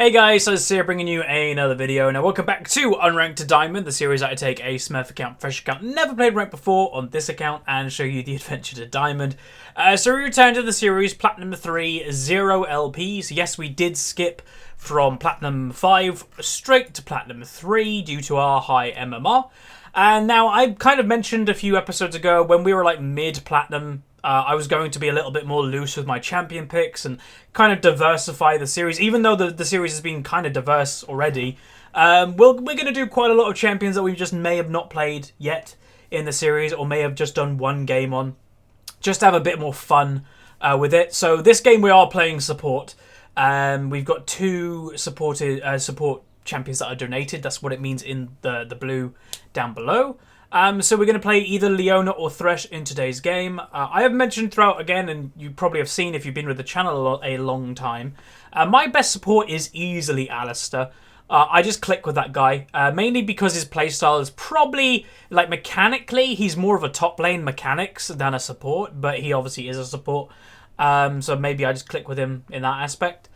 Hey guys, so it's here bringing you another video. Now welcome back to Unranked to Diamond, the series I take a Smurf account, fresh account, never played ranked before on this account and show you the adventure to Diamond. So we return to the series Platinum 3, 0 LPs. Yes, we did skip from Platinum 5 straight to Platinum 3 due to our high MMR. And now I kind of mentioned a few episodes ago when we were like mid-Platinum, I was going to be a little bit more loose with my champion picks and kind of diversify the series, even though the series has been kind of diverse already. We're going to do quite a lot of champions that we just may have not played yet in the series or may have just done one game on, just to have a bit more fun with it. So this game we are playing support. We've got two support champions that are donated. That's what it means in the blue down below. So we're going to play either Leona or Thresh in today's game. I have mentioned throughout again, and you probably have seen if you've been with the channel a long time, my best support is easily Alistair. I just click with that guy, mainly because his playstyle is probably, like mechanically, he's more of a top lane mechanics than a support, but he obviously is a support. So maybe I just click with him in that aspect.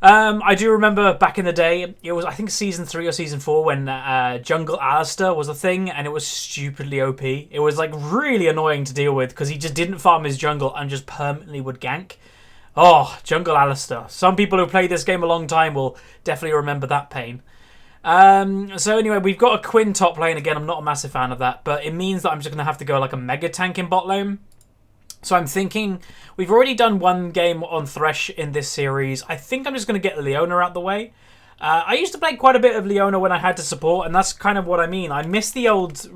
I do remember back in the day, it was I think season 3 or season 4 when Jungle Alistair was a thing and it was stupidly OP. It was like really annoying to deal with because he just didn't farm his jungle and just permanently would gank. Oh, Jungle Alistair. Some people who played this game a long time will definitely remember that pain. So anyway, we've got a Quinn top lane. Again, I'm not a massive fan of that, but it means that I'm just going to have to go like a mega tank in bot lane. So I'm thinking, we've already done one game on Thresh in this series. I think I'm just going to get Leona out the way. I used to play quite a bit of Leona when I had to support, and that's kind of what I mean. I miss the old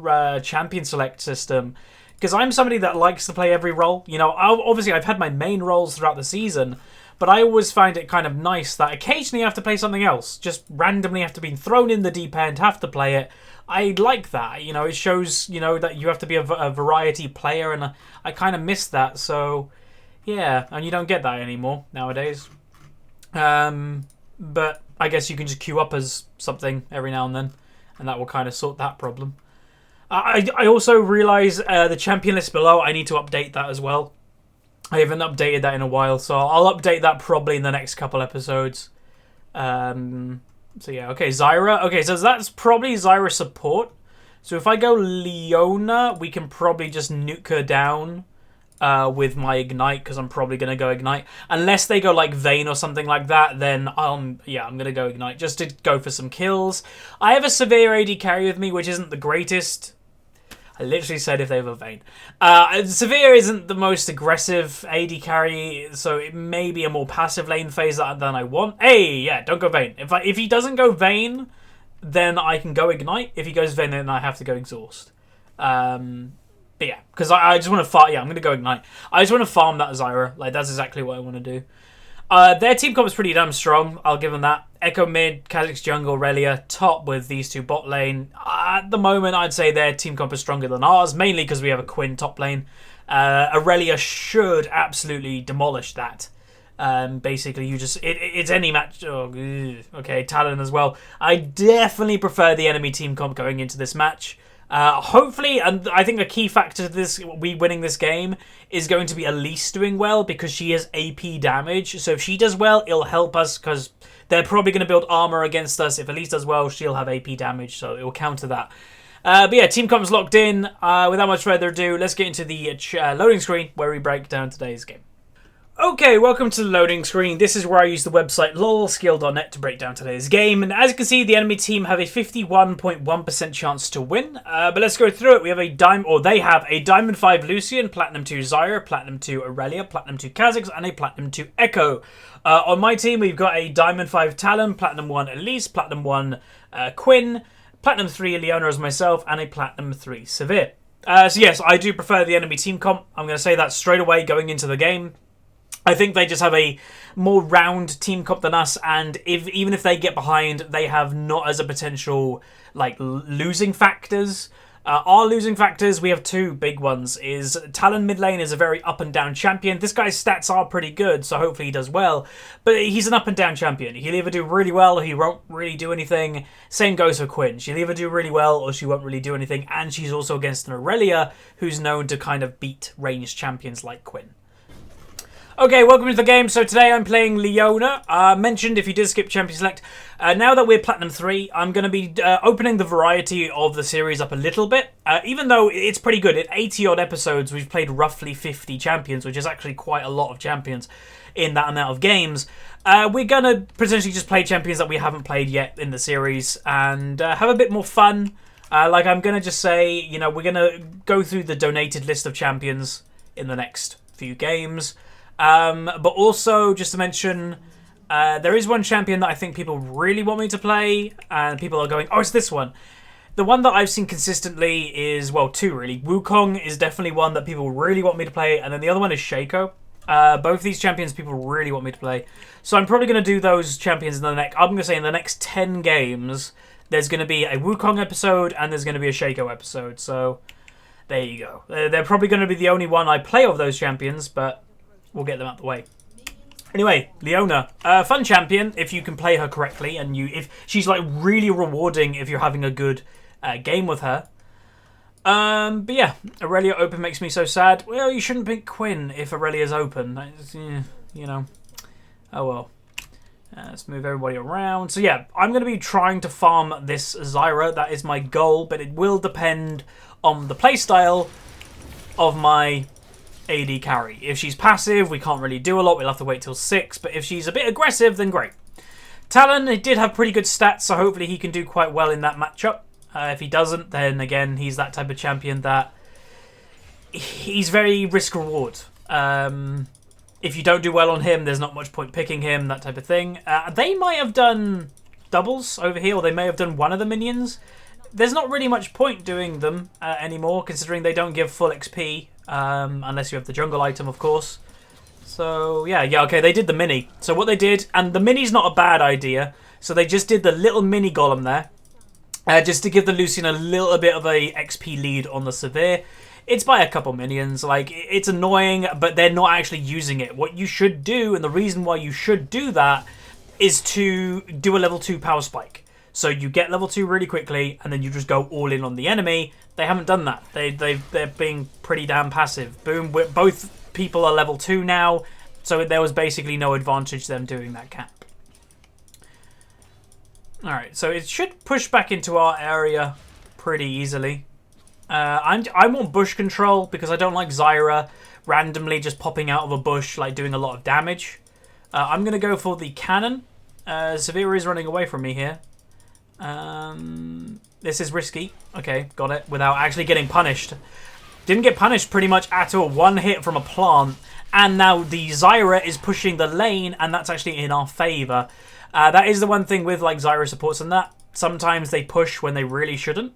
champion select system, because I'm somebody that likes to play every role. You know, obviously I've had my main roles throughout the season, but I always find it kind of nice that occasionally I have to play something else. Just randomly have to be thrown in the deep end, have to play it. I like that, you know, it shows, you know, that you have to be a variety player, and I kind of miss that, so, yeah, and you don't get that anymore nowadays. But I guess you can just queue up as something every now and then, and that will kind of sort that problem. I also realise the champion list below, I need to update that as well. I haven't updated that in a while, so I'll update that probably in the next couple episodes. So yeah, okay, Zyra. Okay, so that's probably Zyra support. So if I go Leona, we can probably just nuke her down with my Ignite, because I'm probably going to go Ignite. Unless they go like Vayne or something like that, then yeah, I'm going to go Ignite just to go for some kills. I have a severe AD carry with me, which isn't the greatest. I literally said if they have a Vayne. Severe isn't the most aggressive AD carry, so it may be a more passive lane phase than I want. Hey, yeah, don't go Vayne. If he doesn't go Vayne, then I can go Ignite. If he goes Vayne, then I have to go Exhaust. But yeah, because I just want to farm. Yeah, I'm going to go Ignite. I just want to farm that Zyra. Like, that's exactly what I want to do. Their team comp is pretty damn strong. I'll give them that. Echo mid, Kha'Zix jungle, Aurelia top with these two bot lane. At the moment, I'd say their team comp is stronger than ours, mainly because we have a Quinn top lane. Aurelia should absolutely demolish that. Basically, you just it's any match. Oh, okay, Talon as well. I definitely prefer the enemy team comp going into this match. Hopefully, and I think a key factor to this, we winning this game, is going to be Elise doing well, because she has AP damage. So if she does well, it'll help us, because they're probably going to build armor against us. If Elise does well, she'll have AP damage, so it will counter that. But yeah, team comp's locked in. Without much further ado, let's get into the loading screen, where we break down today's game. Okay, welcome to the loading screen. This is where I use the website lolskill.net to break down today's game. And as you can see, the enemy team have a 51.1% chance to win. But let's go through it. We have they have a Diamond 5 Lucian, Platinum 2 Zyra, Platinum 2 Aurelia, Platinum 2 Kha'Zix, and a Platinum 2 Echo. On my team, we've got a Diamond 5 Talon, Platinum 1 Elise, Platinum 1 Quinn, Platinum 3 Leona as myself, and a Platinum 3 Severe. So yes, I do prefer the enemy team comp. I'm going to say that straight away going into the game. I think they just have a more round team comp than us, and even if they get behind, they have not as a potential like losing factors. Our losing factors, we have two big ones. Is Talon mid lane is a very up and down champion. This guy's stats are pretty good, so hopefully he does well. But he's an up and down champion. He'll either do really well or he won't really do anything. Same goes for Quinn. She'll either do really well or she won't really do anything. And she's also against an Aurelia who's known to kind of beat ranged champions like Quinn. Okay, welcome to the game. So today I'm playing Leona. Mentioned if you did skip Champion Select. Now that we're Platinum 3, I'm going to be opening the variety of the series up a little bit. Even though it's pretty good. In 80 odd episodes, we've played roughly 50 champions, which is actually quite a lot of champions in that amount of games. We're going to potentially just play champions that we haven't played yet in the series and have a bit more fun. Like I'm going to just say, you know, we're going to go through the donated list of champions in the next few games. But also, just to mention, there is one champion that I think people really want me to play, and people are going, oh, it's this one. The one that I've seen consistently is, well, two really. Wukong is definitely one that people really want me to play, and then the other one is Shaco. Both these champions people really want me to play. So I'm probably going to do those champions in the next, I'm going to say in the next 10 games, there's going to be a Wukong episode, and there's going to be a Shaco episode, so there you go. They're probably going to be the only one I play of those champions, but we'll get them out the way. Anyway, Leona, fun champion if you can play her correctly, and if she's like really rewarding if you're having a good game with her. But yeah, Aurelia open makes me so sad. Well, you shouldn't pick Quinn if Aurelia's open. You know, oh well. Let's move everybody around. So yeah, I'm going to be trying to farm this Zyra. That is my goal, but it will depend on the playstyle of my AD carry. If she's passive, we can't really do a lot. We'll have to wait till 6. But if she's a bit aggressive, then great. Talon, he did have pretty good stats, so hopefully he can do quite well in that matchup. If he doesn't, then again, he's that type of champion that he's very risk-reward. If you don't do well on him, there's not much point picking him, that type of thing. They might have done doubles over here, or they may have done one of the minions. There's not really much point doing them anymore, considering they don't give full XP. Unless you have the jungle item, of course. So, yeah, okay, they did the mini. So what they did, and the mini's not a bad idea, so they just did the little mini golem there, just to give the Lucian a little bit of a XP lead on the Severe. It's by a couple minions, like, it's annoying, but they're not actually using it. What you should do, and the reason why you should do that, is to do a level 2 power spike. So you get level 2 really quickly, and then you just go all in on the enemy. They haven't done that. They're being pretty damn passive. Boom, both people are level 2 now, so there was basically no advantage them doing that cap. Alright, so it should push back into our area pretty easily. I want bush control because I don't like Zyra randomly just popping out of a bush, like doing a lot of damage. I'm going to go for the cannon. Severe is running away from me here. This is risky. Okay, got it. Without actually getting punished. Didn't get punished pretty much at all. One hit from a plant. And now the Zyra is pushing the lane, and that's actually in our favour. That is the one thing with like Zyra supports and that. Sometimes they push when they really shouldn't.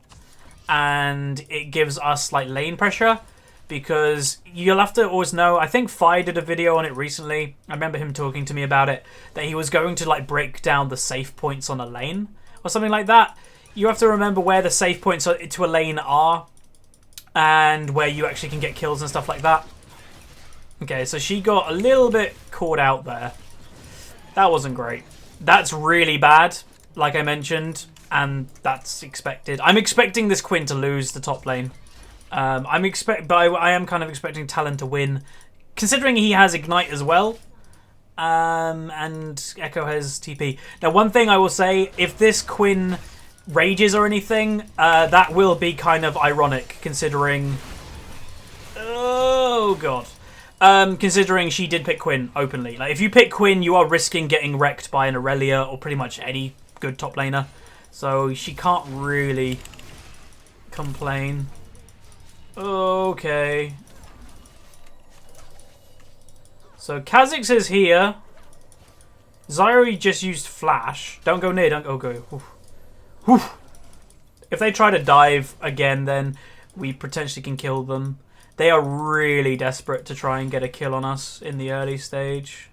And it gives us like lane pressure. Because you'll have to always know, I think Fi did a video on it recently. I remember him talking to me about it. That he was going to like break down the safe points on a lane. Or something like that. You have to remember where the safe points to a lane are. And where you actually can get kills and stuff like that. Okay, so she got a little bit caught out there. That wasn't great. That's really bad, like I mentioned. And that's expected. I'm expecting this Quinn to lose the top lane. But I am kind of expecting Talon to win. Considering he has Ignite as well. And Echo has TP. Now, one thing I will say, if this Quinn rages or anything, that will be kind of ironic, considering... Oh, God. Considering she did pick Quinn openly. Like, if you pick Quinn, you are risking getting wrecked by an Aurelia or pretty much any good top laner. So, she can't really complain. Okay. So Kha'Zix is here. Zyra just used flash. Don't go near. Don't go. Oof. Oof. If they try to dive again, then we potentially can kill them. They are really desperate to try and get a kill on us in the early stage.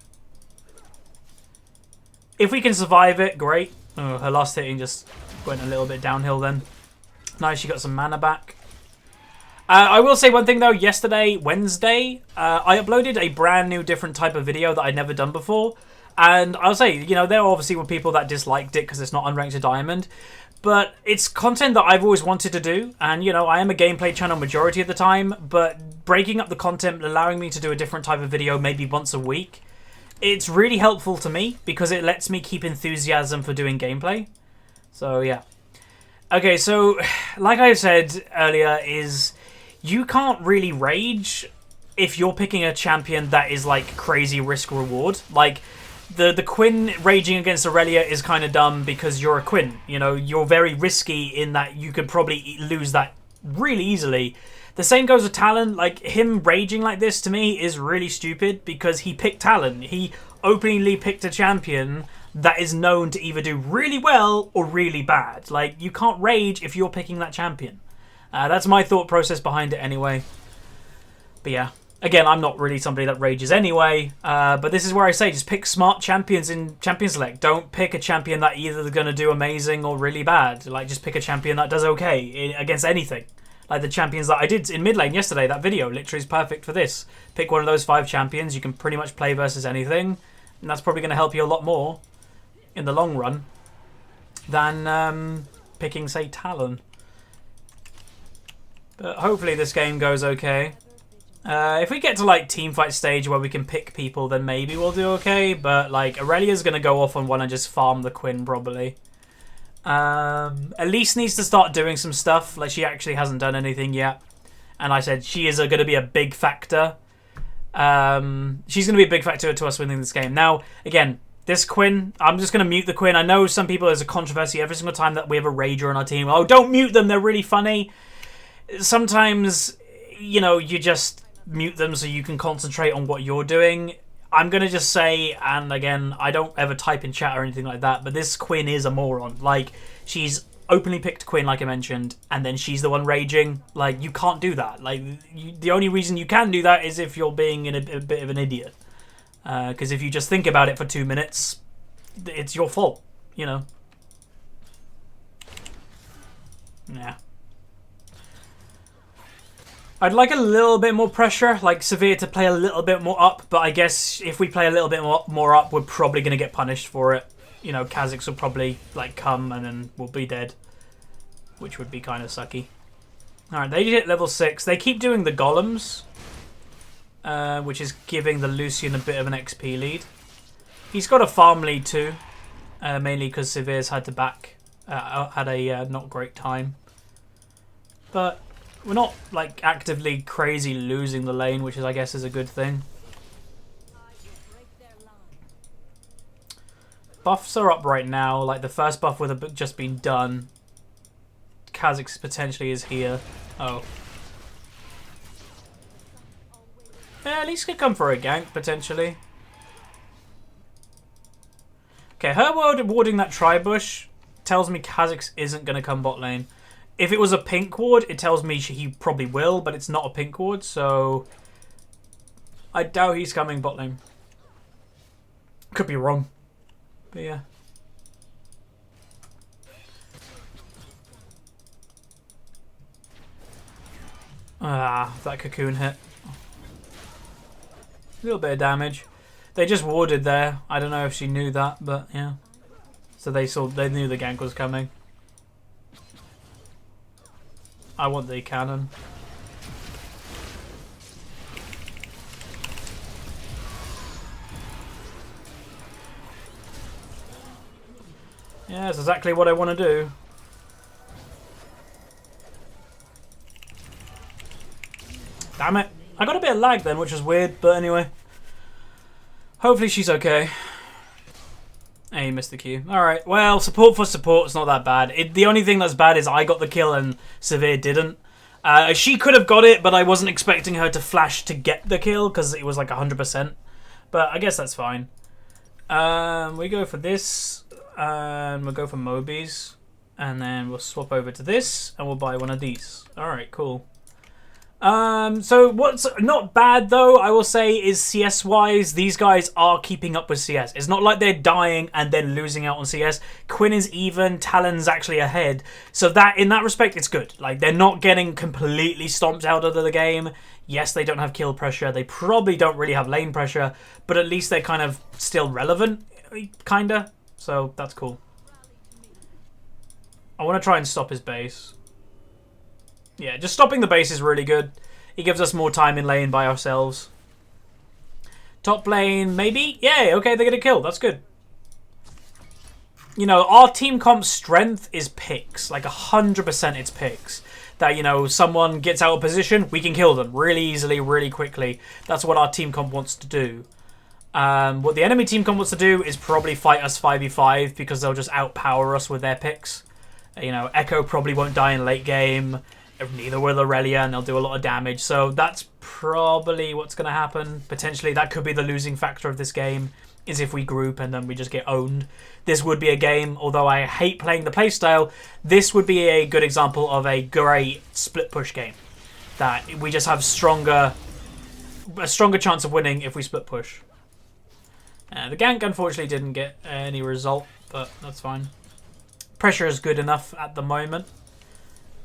If we can survive it, great. Oh, her last hitting just went a little bit downhill then. Nice, she got some mana back. I will say one thing though, yesterday, Wednesday, I uploaded a brand new different type of video that I'd never done before. And I'll say, you know, there obviously were people that disliked it because it's not Unranked to Diamond. But it's content that I've always wanted to do, and you know, I am a gameplay channel majority of the time, but breaking up the content, allowing me to do a different type of video maybe once a week, it's really helpful to me because it lets me keep enthusiasm for doing gameplay. So yeah. Okay, so like I said earlier, is you can't really rage if you're picking a champion that is like crazy risk reward. Like the Quinn raging against Aurelia is kind of dumb because you're a Quinn. You know, you're very risky in that you could probably lose that really easily. The same goes with Talon. Like, him raging like this to me is really stupid because he picked Talon. He openly picked a champion that is known to either do really well or really bad. Like, you can't rage if you're picking that champion. That's my thought process behind it anyway. But yeah. Again, I'm not really somebody that rages anyway, but this is where I say just pick smart champions in Champion Select. Don't pick a champion that either is going to do amazing or really bad. Like, just pick a champion that does okay against anything. Like the champions that I did in mid lane yesterday, that video literally is perfect for this. Pick one of those 5 champions. You can pretty much play versus anything, and that's probably going to help you a lot more in the long run than picking, say, Talon. But hopefully this game goes okay. If we get to like teamfight stage where we can pick people, then maybe we'll do okay. But like Aurelia's going to go off on one and just farm the Quinn probably. Elise needs to start doing some stuff. Like, she actually hasn't done anything yet. And I said she is going to be a big factor. She's going to be a big factor to us winning this game. Now, again, this Quinn, I'm just going to mute the Quinn. I know some people, there's a controversy every single time that we have a Rager on our team. Oh, don't mute them. They're really funny. Sometimes, you know, you just mute them so you can concentrate on what you're doing. I'm going to just say, and again, I don't ever type in chat or anything like that, but this Quinn is a moron. Like, she's openly picked Quinn, like I mentioned, and then she's the one raging. Like, you can't do that. Like, the only reason you can do that is if you're being a bit of an idiot. Because if you just think about it for 2 minutes, it's your fault, you know. Yeah. I'd like a little bit more pressure, like Severe to play a little bit more up, but I guess if we play a little bit more up, we're probably going to get punished for it. You know, Kha'Zix will probably like come and then we'll be dead, which would be kind of sucky. Alright, they hit level 6. They keep doing the golems, which is giving the Lucian a bit of an XP lead. He's got a farm lead too, mainly because Severe's had to back, had a not great time. But we're not like actively crazy losing the lane, which is, I guess, is a good thing. Buffs are up right now. Like the first buff would have just been done. Kha'Zix potentially is here. Oh. Yeah, at least could come for a gank potentially. Okay, her warding that tri-bush tells me Kha'Zix isn't going to come bot lane. If it was a pink ward, it tells me he probably will, but it's not a pink ward, so I doubt he's coming bot lane. Could be wrong, but yeah. Ah, that cocoon hit. A little bit of damage. They just warded there. I don't know if she knew that, but yeah. So they knew the gank was coming. I want the cannon. Yeah, that's exactly what I want to do. Damn it. I got a bit of lag then, which was weird, but anyway. Hopefully she's okay. Hey, you missed the Q. Alright, well, support for support is not that bad. The only thing that's bad is I got the kill and Severe didn't. She could have got it, but I wasn't expecting her to flash to get the kill because it was like 100%. But I guess that's fine. We go for this, and we'll go for Mobies. And then we'll swap over to this, and we'll buy one of these. Alright, cool. So what's not bad though, I will say, is CS wise, these guys are keeping up with CS. It's not like they're dying and then losing out on CS. Quinn is even, Talon's actually ahead. So that, in that respect, it's good. Like, they're not getting completely stomped out of the game. Yes, they don't have kill pressure. They probably don't really have lane pressure, but at least they're kind of still relevant, kinda. So that's cool. I want to try and stop his base. Yeah, just stopping the base is really good. It gives us more time in lane by ourselves. Top lane, maybe? Yeah, okay, they get a kill. That's good. You know, our team comp's strength is picks. Like, 100% it's picks. That, you know, someone gets out of position, we can kill them really easily, really quickly. That's what our team comp wants to do. What the enemy team comp wants to do is probably fight us 5v5 because they'll just outpower us with their picks. You know, Echo probably won't die in late game. Neither will Aurelia, and they'll do a lot of damage. So that's probably what's going to happen. Potentially, that could be the losing factor of this game, is if we group and then we just get owned. This would be a game, although I hate playing the playstyle, this would be a good example of a great split push game. That we just have a stronger chance of winning if we split push. The gank, unfortunately, didn't get any result, but that's fine. Pressure is good enough at the moment.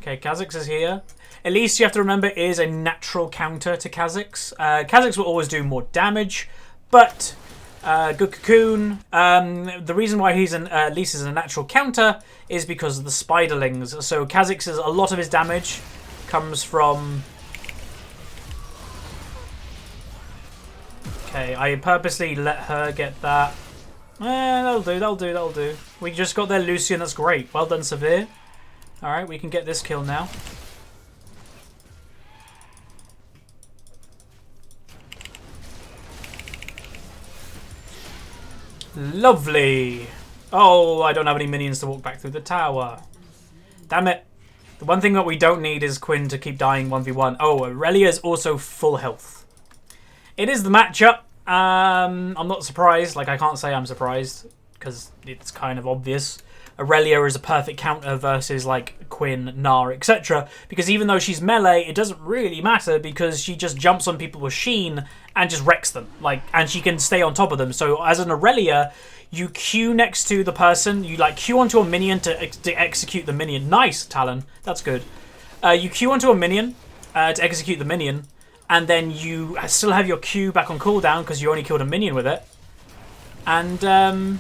Okay, Kha'Zix is here. At least you have to remember it is a natural counter to Kha'Zix. Kha'Zix will always do more damage, but good Cocoon. The reason why he's at least is a natural counter is because of the spiderlings. So Kha'Zix is a lot of his damage comes from. Okay, I purposely let her get that. That'll do. We just got their Lucian. That's great. Well done, Severe. Alright, we can get this kill now. Lovely. Oh, I don't have any minions to walk back through the tower. Damn it. The one thing that we don't need is Quinn to keep dying 1v1. Oh, Aurelia is also full health. It is the matchup. I'm not surprised. Like, I can't say I'm surprised because it's kind of obvious. Aurelia is a perfect counter versus like Quinn, Gnar, etc. Because even though she's melee, it doesn't really matter because she just jumps on people with Sheen and just wrecks them. Like, and she can stay on top of them. So as an Aurelia, you Q next to the person, you like Q onto a minion to execute the minion. Nice, Talon. That's good. You Q onto a minion to execute the minion, and then you still have your Q back on cooldown because you only killed a minion with it. And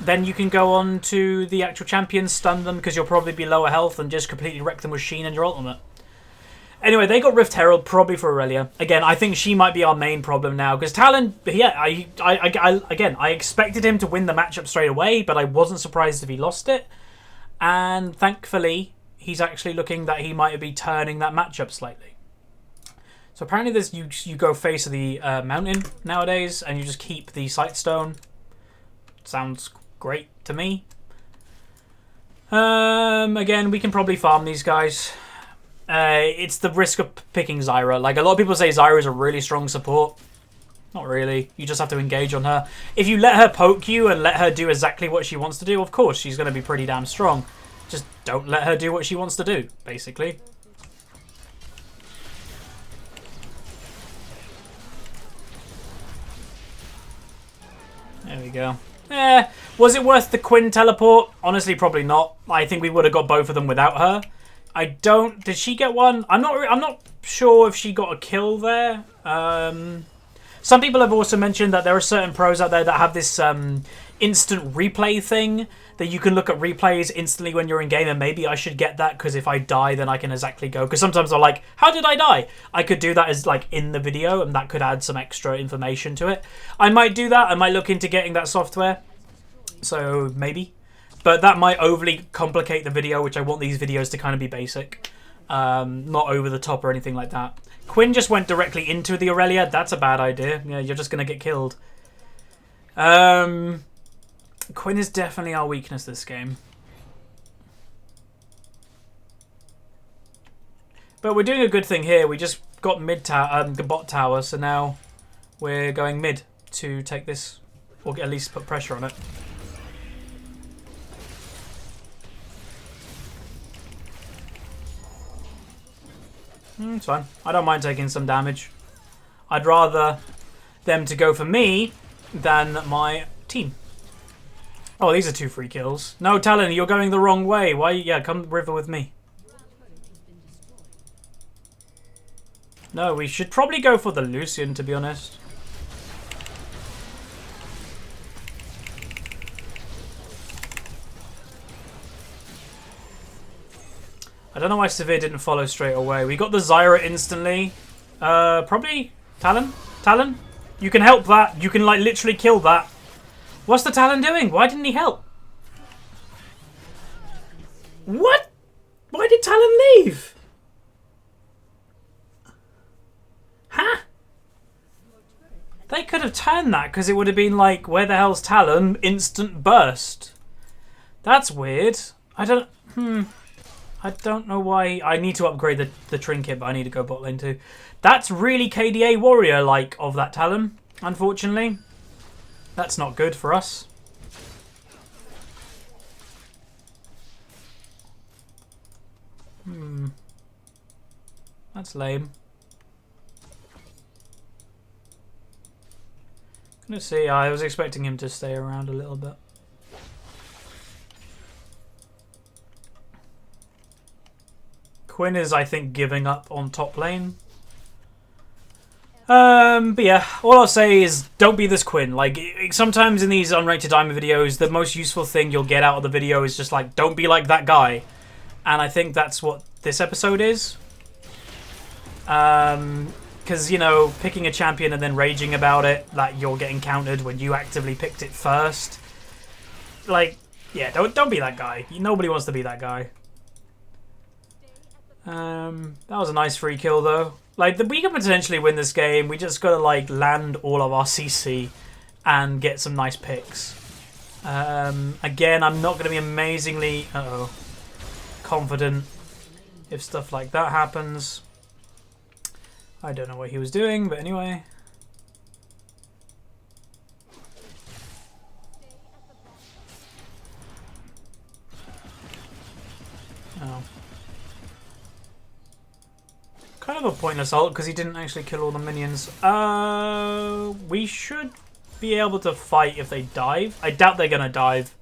then you can go on to the actual champion, stun them because you'll probably be lower health and just completely wreck them with Sheen and your ultimate. Anyway, they got Rift Herald probably for Aurelia. Again, I think she might be our main problem now because Talon, yeah, I expected him to win the matchup straight away, but I wasn't surprised if he lost it. And thankfully, he's actually looking that he might be turning that matchup slightly. So apparently, there's you go face of the mountain nowadays, and you just keep the Sightstone. Sounds great to me. Again, we can probably farm these guys. It's the risk of picking Zyra. Like, a lot of people say Zyra is a really strong support. Not really. You just have to engage on her. If you let her poke you and let her do exactly what she wants to do, of course, she's going to be pretty damn strong. Just don't let her do what she wants to do, basically. There we go. Was it worth the Quinn teleport? Honestly, probably not. I think we would have got both of them without her. Did she get one? I'm not sure if she got a kill there. Some people have also mentioned that there are certain pros out there that have this instant replay thing that you can look at replays instantly when you're in game, and maybe I should get that because if I die then I can exactly go, because sometimes I'm like, how did I die? I could do that as like in the video and that could add some extra information to it. I might do that. I might look into getting that software, so maybe. But that might overly complicate the video, which I want these videos to kind of be basic. Not over the top or anything like that. Quinn just went directly into the Aurelia. That's a bad idea. Yeah, you're just going to get killed. Quinn is definitely our weakness this game. But we're doing a good thing here. We just got bot tower, so now we're going mid to take this, or at least put pressure on it. It's fine. I don't mind taking some damage. I'd rather them to go for me than my team. Oh, these are 2 free kills. No, Talon, you're going the wrong way. Why? Yeah, come river with me. No, we should probably go for the Lucian, to be honest. I don't know why Severe didn't follow straight away. We got the Zyra instantly. Probably Talon? Talon? You can help that. You can, like, literally kill that. What's the Talon doing? Why didn't he help? What? Why did Talon leave? Huh? They could have turned that because it would have been like, where the hell's Talon? Instant burst. That's weird. I don't know why. I need to upgrade the trinket, but I need to go bot lane too. That's really KDA warrior-like of that Talon, unfortunately. That's not good for us. That's lame. Let's see. I was expecting him to stay around a little bit. Quinn is, I think, giving up on top lane. But yeah, all I'll say is don't be this Quinn. Like, sometimes in these unrated diamond videos, the most useful thing you'll get out of the video is just like, don't be like that guy. And I think that's what this episode is. Because, you know, picking a champion and then raging about it, that you're getting countered when you actively picked it first. Like, yeah, don't be that guy. Nobody wants to be that guy. That was a nice free kill, though. Like, we can potentially win this game. We just gotta, like, land all of our CC and get some nice picks. Again, I'm not gonna be amazingly confident if stuff like that happens. I don't know what he was doing, but anyway. Oh. Kind of a pointless ult because he didn't actually kill all the minions. We should be able to fight if they dive. I doubt they're going to dive.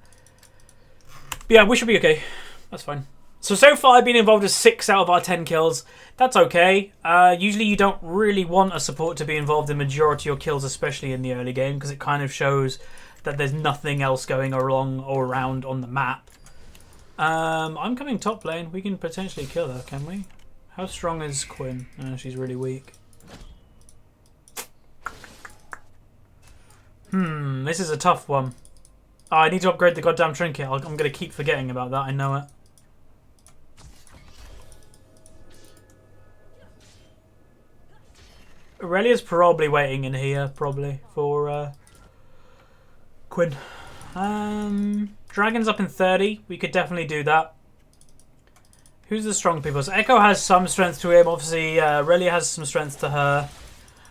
But yeah, we should be okay. That's fine. So far I've been involved with 6 out of our 10 kills. That's okay. Usually you don't really want a support to be involved in majority of your kills, especially in the early game, because it kind of shows that there's nothing else going along or around on the map. I'm coming top lane. We can potentially kill her, can we? How strong is Quinn? She's really weak. This is a tough one. Oh, I need to upgrade the goddamn trinket. I'm going to keep forgetting about that. I know it. Aurelia's probably waiting in here, probably, for Quinn. Dragon's up in 30. We could definitely do that. Who's the strong people? So Echo has some strength to him. Obviously, Aurelia has some strength to her.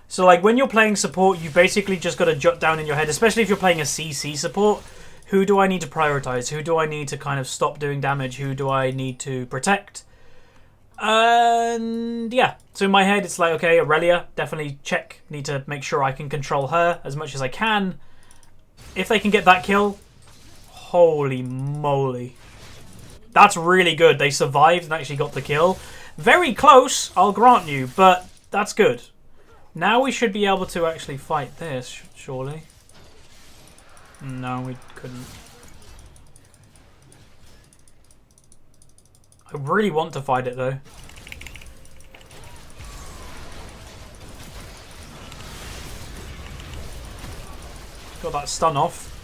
So, like, when you're playing support, you basically just got to jot down in your head, especially if you're playing a CC support, who do I need to prioritize? Who do I need to kind of stop doing damage? Who do I need to protect? And yeah, so in my head, it's like, okay, Aurelia, definitely check. Need to make sure I can control her as much as I can. If they can get that kill, holy moly. That's really good. They survived and actually got the kill. Very close, I'll grant you, but that's good. Now we should be able to actually fight this, surely. No, we couldn't. I really want to fight it, though. Got that stun off.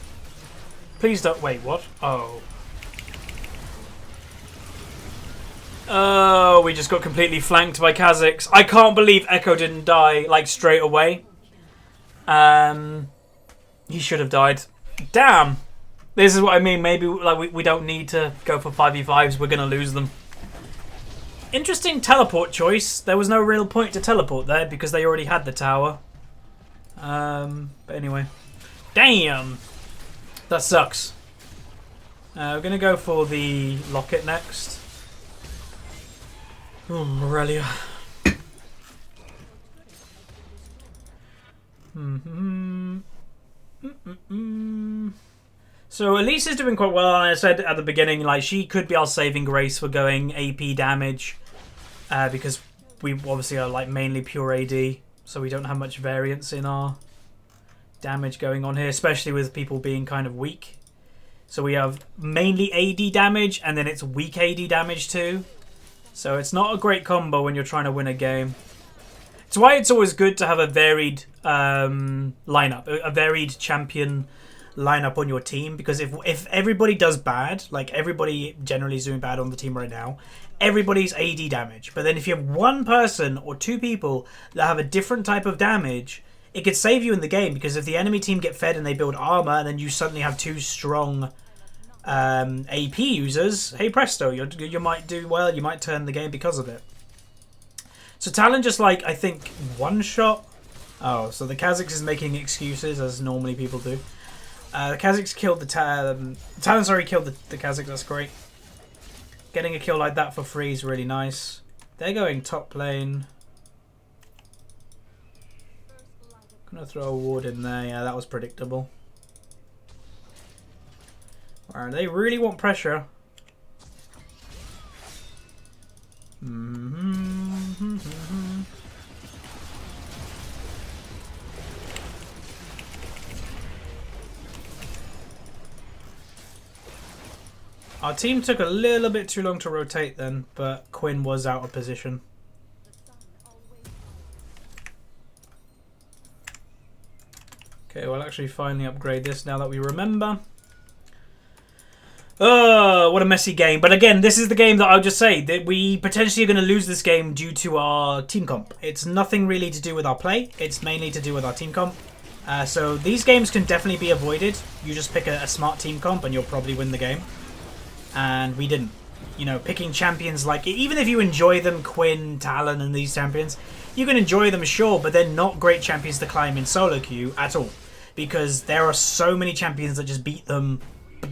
Please don't... Wait, what? Oh. Oh, we just got completely flanked by Kha'Zix. I can't believe Echo didn't die, like, straight away. He should have died. Damn. This is what I mean. Maybe like we don't need to go for 5v5s. We're going to lose them. Interesting teleport choice. There was no real point to teleport there because they already had the tower. But anyway. Damn. That sucks. We're going to go for the locket next. Oh, Aurelia. So Elise is doing quite well, and I said at the beginning, like, she could be our saving grace for going AP damage, because we obviously are like mainly pure AD, so we don't have much variance in our damage going on here, especially with people being kind of weak. So we have mainly AD damage, and then it's weak AD damage too. So it's not a great combo when you're trying to win a game. It's why it's always good to have a varied lineup, a varied champion lineup on your team, because if everybody does bad, like everybody generally is doing bad on the team right now, everybody's AD damage. But then if you have one person or two people that have a different type of damage, it could save you in the game, because if the enemy team get fed and they build armor and then you suddenly have two strong AP users, hey presto, you might do well, you might turn the game because of it. So Talon just like, I think, one shot. Oh, so the Kha'Zix is making excuses as normally people do. The Kha'Zix killed the Talon, sorry, killed the Kha'Zix, that's great. Getting a kill like that for free is really nice. They're going top lane. Gonna throw a ward in there, yeah, that was predictable. Alright, they really want pressure. Our team took a little bit too long to rotate then, but Quinn was out of position. Okay, we'll actually finally upgrade this now that we remember. Oh, what a messy game. But again, this is the game that I'll just say that we potentially are going to lose this game due to our team comp. It's nothing really to do with our play. It's mainly to do with our team comp. So these games can definitely be avoided. You just pick a smart team comp and you'll probably win the game. And we didn't. You know, picking champions like... Even if you enjoy them, Quinn, Talon and these champions, you can enjoy them, sure, but they're not great champions to climb in solo queue at all. Because there are so many champions that just beat them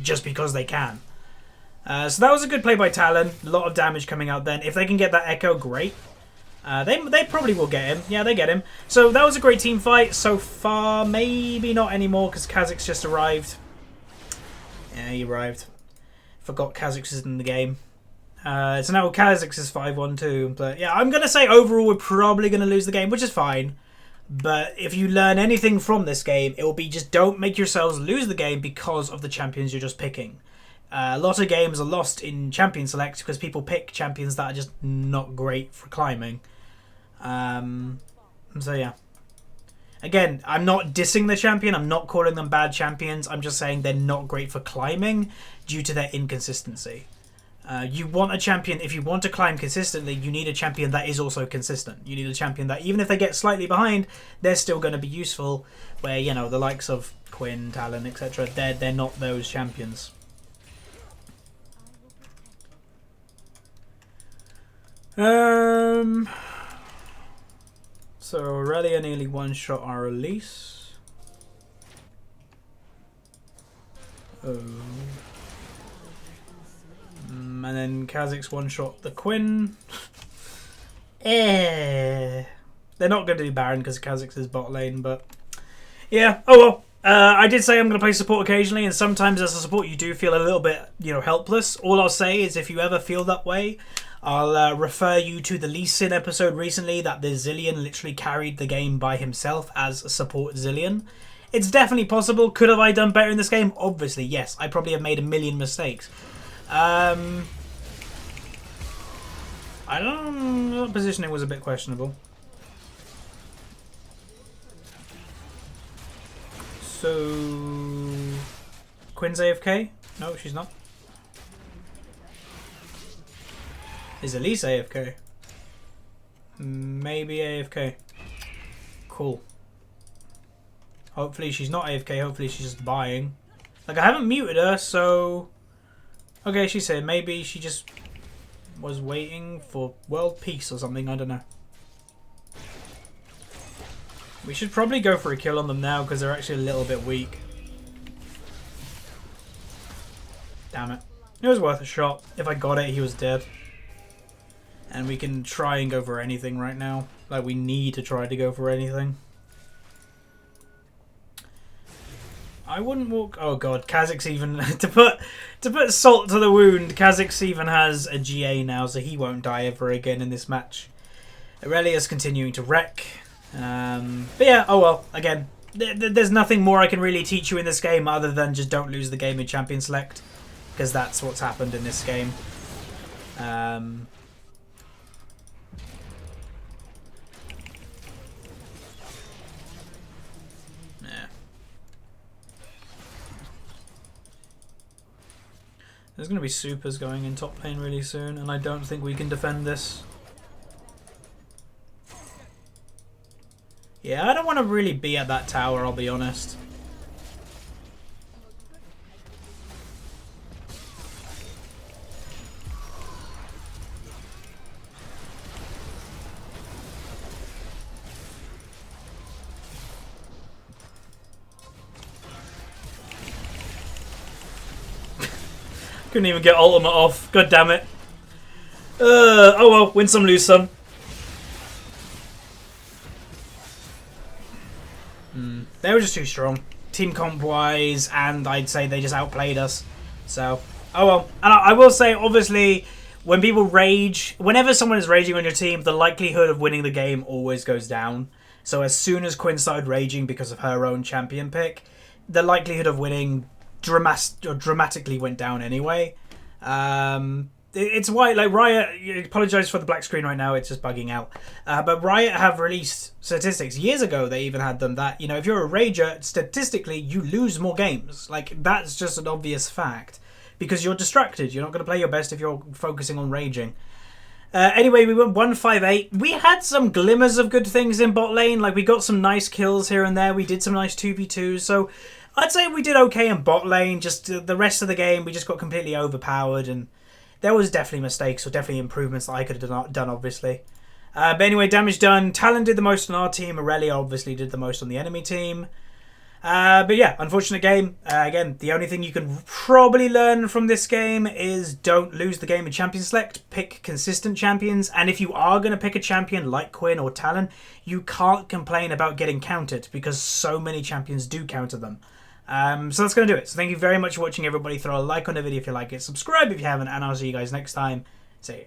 just because they can. So that was a good play by Talon. A lot of damage coming out then. If they can get that Echo, great. They probably will get him. Yeah, they get him. So that was a great team fight so far. Maybe not anymore because Kha'Zix just arrived. Yeah, he arrived. Forgot Kha'Zix is in the game. So now Kha'Zix is 5-1-2. But yeah, I'm going to say overall we're probably going to lose the game, which is fine. But if you learn anything from this game, it will be just don't make yourselves lose the game because of the champions you're just picking. A lot of games are lost in champion select because people pick champions that are just not great for climbing. So yeah. Again, I'm not dissing the champion. I'm not calling them bad champions. I'm just saying they're not great for climbing due to their inconsistency. You want a champion, if you want to climb consistently, you need a champion that is also consistent. You need a champion that, even if they get slightly behind, they're still going to be useful. Where, you know, the likes of Quinn, Talon, etc., they're not those champions. So Aurelia nearly one-shot our release. Oh. And then Kha'Zix one-shot the Quinn. They're not going to do Baron because Kha'Zix is bot lane, but yeah. Oh well. I did say I'm going to play support occasionally, and sometimes as a support you do feel a little bit, you know, helpless. All I'll say is if you ever feel that way, I'll refer you to the Lee Sin episode recently that the Zillion literally carried the game by himself as a support Zillion. It's definitely possible. Could have I done better in this game? Obviously, yes. I probably have made a million mistakes. I don't know. Positioning was a bit questionable. So Quinn's AFK? No, she's not. Is Elise AFK? Maybe AFK. Cool. Hopefully she's not AFK. Hopefully she's just buying. Like, I haven't muted her, so... Okay, she said maybe she just was waiting for world peace or something. I don't know. We should probably go for a kill on them now because they're actually a little bit weak. Damn it. It was worth a shot. If I got it, he was dead. And we can try and go for anything right now. Like, we need to try to go for anything. I wouldn't walk... Oh god, Kha'Zix even... to put salt to the wound, Kha'Zix even has a GA now, so he won't die ever again in this match. Aurelia's continuing to wreck. But yeah, oh well, again, there's nothing more I can really teach you in this game other than just don't lose the game in Champion Select, because that's what's happened in this game. There's going to be supers going in top lane really soon, and I don't think we can defend this. Yeah, I don't want to really be at that tower, I'll be honest. Couldn't even get ultimate off. God damn it. Oh well, win some, lose some. They were just too strong. Team comp wise, and I'd say they just outplayed us. So, oh well. And I will say, obviously, when people rage, whenever someone is raging on your team, the likelihood of winning the game always goes down. So as soon as Quinn started raging because of her own champion pick, the likelihood of winning dramatically went down anyway. It's why, like, Riot, apologise for the black screen right now, it's just bugging out. But Riot have released statistics. Years ago, they even had them that, you know, if you're a rager, statistically, you lose more games. Like, that's just an obvious fact. Because you're distracted. You're not going to play your best if you're focusing on raging. Anyway, we went 1-5-8. We had some glimmers of good things in bot lane. Like, we got some nice kills here and there. We did some nice 2v2s. So, I'd say we did okay in bot lane. Just the rest of the game, we just got completely overpowered, and there was definitely mistakes or definitely improvements that I could have done, obviously. But anyway, damage done. Talon did the most on our team. Aurelia obviously did the most on the enemy team. But yeah, unfortunate game. Again, the only thing you can probably learn from this game is don't lose the game in champion select. Pick consistent champions. And if you are going to pick a champion like Quinn or Talon, you can't complain about getting countered because so many champions do counter them. So that's going to do it. So thank you very much for watching, everybody. Throw a like on the video if you like it. Subscribe if you haven't. And I'll see you guys next time. See ya.